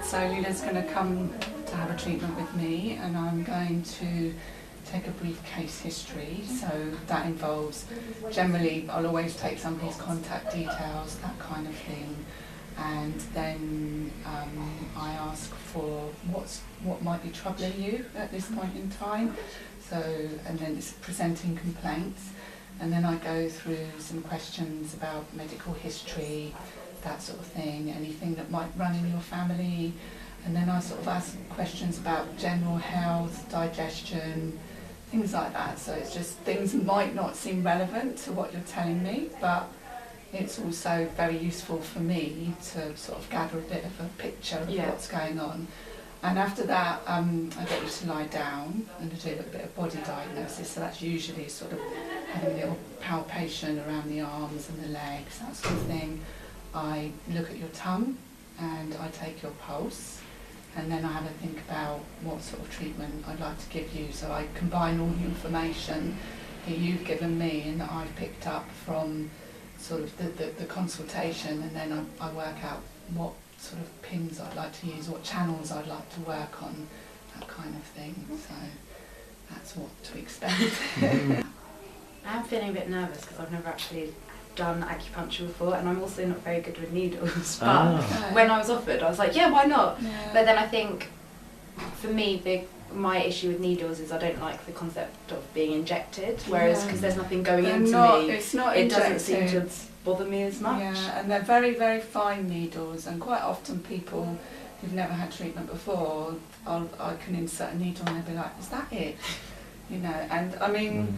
So Lilla's going to come to have a treatment with me, and I'm going to take a brief case history. So that involves, generally I'll always take somebody's contact details, that kind of thing, and then I ask for what might be troubling you at this point in time. So, and then it's presenting complaints, and then I go through some questions about medical history, that sort of thing, anything that might run in your family, and then I sort of ask questions about general health, digestion, things like that. So it's just things that might not seem relevant to what you're telling me, but it's also very useful for me to sort of gather a bit of a picture of what's going on. And after that, I get you to lie down and I do a little bit of body diagnosis. So that's usually sort of having a little palpation around the arms and the legs, that sort of thing. I look at your tongue and I take your pulse, and then I have a think about what sort of treatment I'd like to give you. So I combine all the information that you've given me and that I've picked up from sort of the consultation, and then I work out what sort of pins I'd like to use, what channels I'd like to work on, that kind of thing. So that's what to expect. I'm feeling a bit nervous because I've never actually done acupuncture before, and I'm also not very good with needles, but when I was offered I was like, yeah, why not? But then I think for me my issue with needles is I don't like the concept of being injected, whereas because there's nothing going into me, it doesn't seem to bother me as much. Yeah, and they're very, very fine needles, and quite often people who've never had treatment before, I can insert a needle and they'll be like, is that it? You know, and I mean,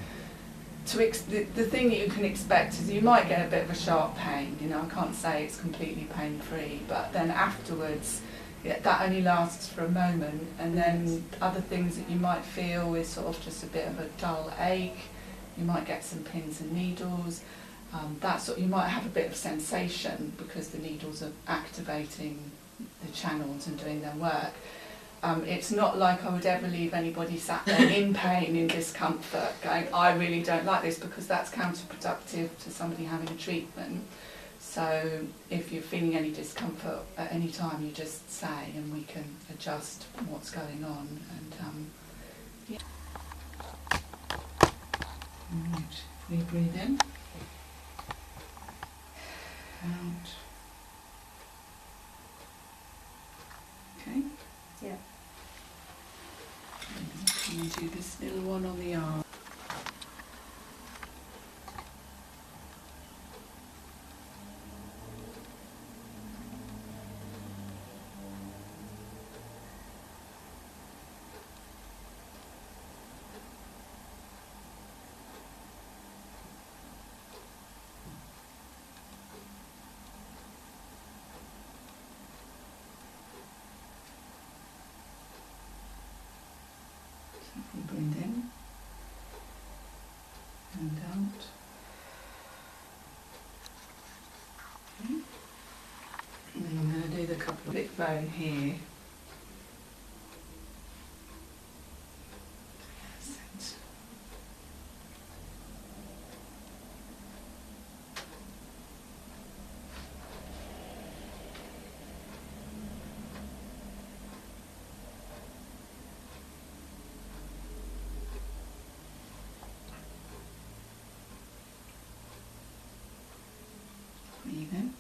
the thing that you can expect is you might get a bit of a sharp pain. You know, I can't say it's completely pain-free, but then afterwards, that only lasts for a moment, and then other things that you might feel is sort of just a bit of a dull ache. You might get some pins and needles. You might have a bit of sensation because the needles are activating the channels and doing their work. It's not like I would ever leave anybody sat there in pain, in discomfort, going, I really don't like this, because that's counterproductive to somebody having a treatment. So if you're feeling any discomfort at any time, you just say, and we can adjust what's going on. And yeah. Right. We breathe in, out. Okay. Yeah. Can you do this little one on the arm? Breathe in and out. Okay. And then I'm going to do the couple of big bone here. Breathe in.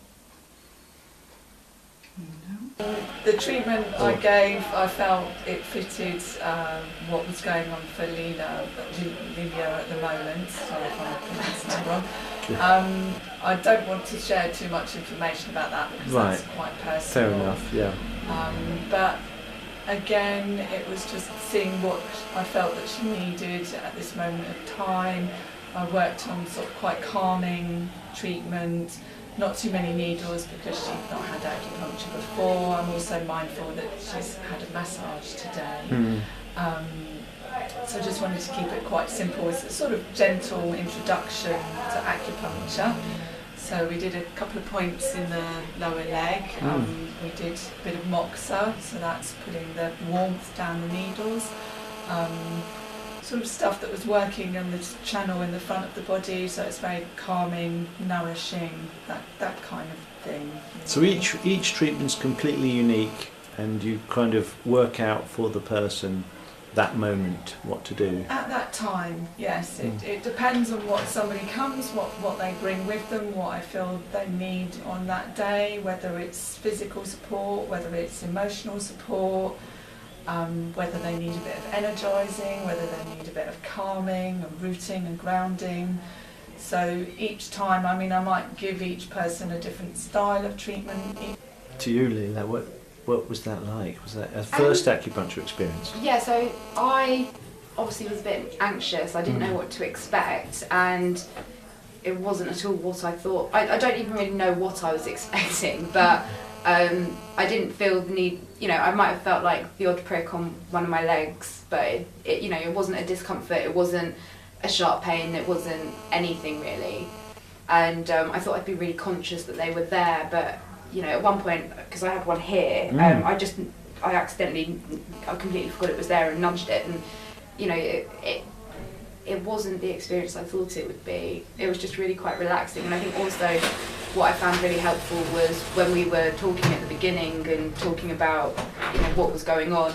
The treatment I gave, I felt it fitted what was going on for Lilla at the moment. Sorry if I'm pronouncing that wrong. I don't want to share too much information about that because that's quite personal. Fair enough, yeah. But again, it was just seeing what I felt that she needed at this moment of time. I worked on sort of quite calming treatment. Not too many needles because she's not had acupuncture before. I'm also mindful that she's had a massage today. So I just wanted to keep it quite simple. It's a sort of gentle introduction to acupuncture. So we did a couple of points in the lower leg. We did a bit of moxa, so that's putting the warmth down the needles. Sort of stuff that was working on the channel in the front of the body, so it's very calming, nourishing, that kind of thing. So each treatment's completely unique and you kind of work out for the person that moment what to do. At that time, yes. It depends on what somebody comes, what they bring with them, what I feel they need on that day, whether it's physical support, whether it's emotional support, whether they need a bit of energising, whether they need a bit of calming and rooting and grounding. So each time, I mean, I might give each person a different style of treatment. To you, Lilla, what was that like? Was that a first acupuncture experience? Yeah, so I obviously was a bit anxious. I didn't know what to expect, and it wasn't at all what I thought. I don't even really know what I was expecting, but I didn't feel the need, you know, I might have felt like the odd prick on one of my legs, but it you know, it wasn't a discomfort, it wasn't a sharp pain, it wasn't anything really. And I thought I'd be really conscious that they were there, but you know, at one point, because I had one here, I completely forgot it was there and nudged it, and you know, it wasn't the experience I thought it would be. It was just really quite relaxing, and I think also what I found really helpful was when we were talking at the beginning and talking about, you know, what was going on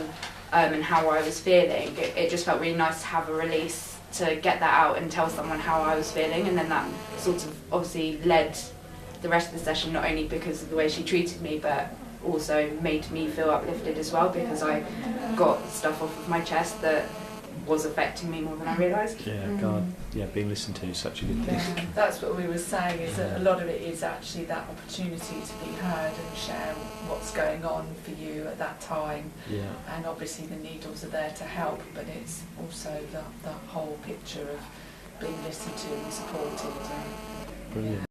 and how I was feeling. It just felt really nice to have a release, to get that out and tell someone how I was feeling, and then that sort of obviously led the rest of the session, not only because of the way she treated me, but also made me feel uplifted as well, because I got stuff off of my chest that was affecting me more than I realised. Yeah, God, yeah, being listened to is such a good thing. Yeah, that's what we were saying, is that a lot of it is actually that opportunity to be heard and share what's going on for you at that time. Yeah. And obviously the needles are there to help, but it's also the whole picture of being listened to and supported. Brilliant.